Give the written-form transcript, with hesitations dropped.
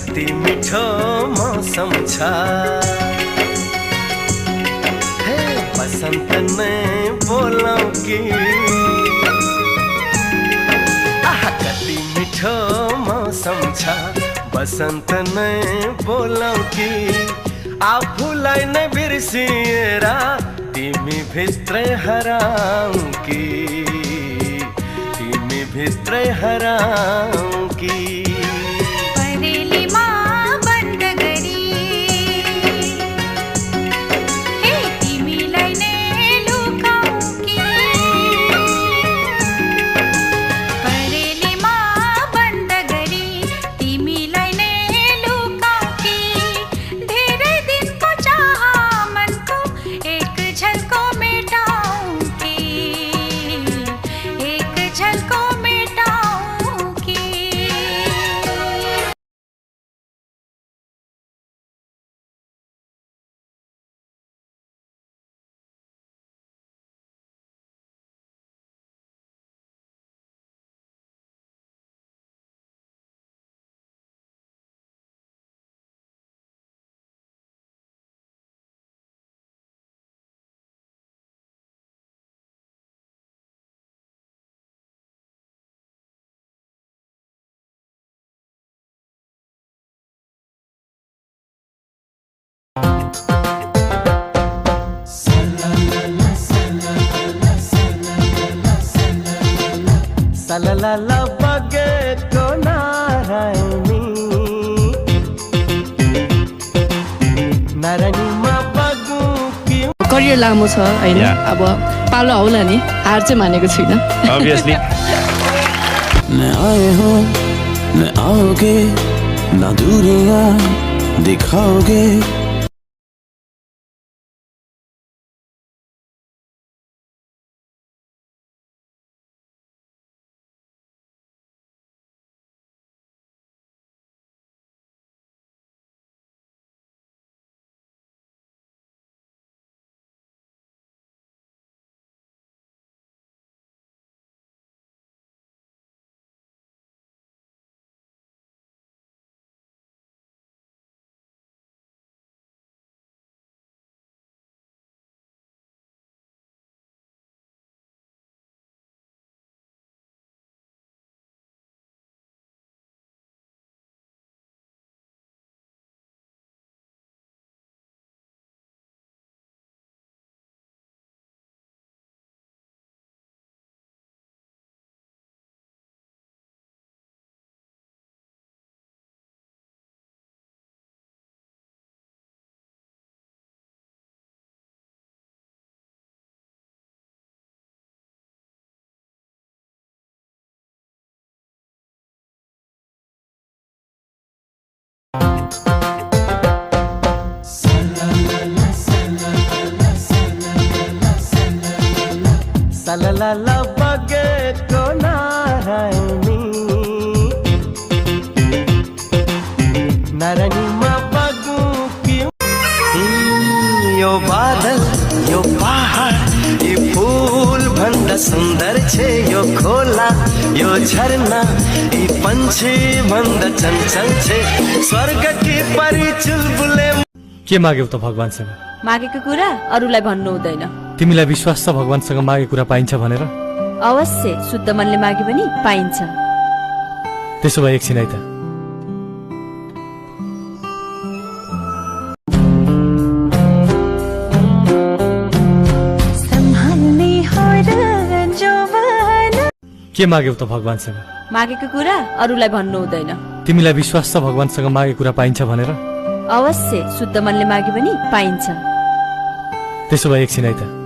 कति मिठो मौसम छ हे बसंत ने बोलौ कि आहा कति मिठो मौसम छ बसंत ने बोलौ कि आफूलाई नै बिर्सिएर तिमी भित्रै हराऊ कि तिमी भित्रै हराऊ कि सललला बगेको नारायणी नारायणीमा बगु कि करियर लामो छ हैन अब पालो आउला नि हार चाहिँ मानेको छैन obviously न आए हो न आओगे न दूरियां दिखाओगे सललला बगेको नारायणी नारायणीमा बगु कि यो बादल यो पहाड यो फूल भन्दा सुन्दर छे यो खोला यो झरना यी पंछी भन्दा चञ्चल छे स्वर्ग की परी चुलबुले के माग्यौ त भगवानसँग मागेको कुरा अरूलाई भन्नु हुँदैन तिमीलाई विश्वास छ भगवानसँग मागेको कुरा पाइन्छ भनेर अवश्य शुद्ध मनले मागे पनि पाइन्छ त्यसो भए एकछिन है त के माग्यौ त भगवानसँग मागेको कुरा अरूलाई भन्नु हुँदैन तिमीलाई विश्वास छ भगवानसँग मागेको कुरा पाइन्छ भनेर अवश्य शुद्ध मनले मागे पनि पाइन्छ त्यसो भए एकछिन है त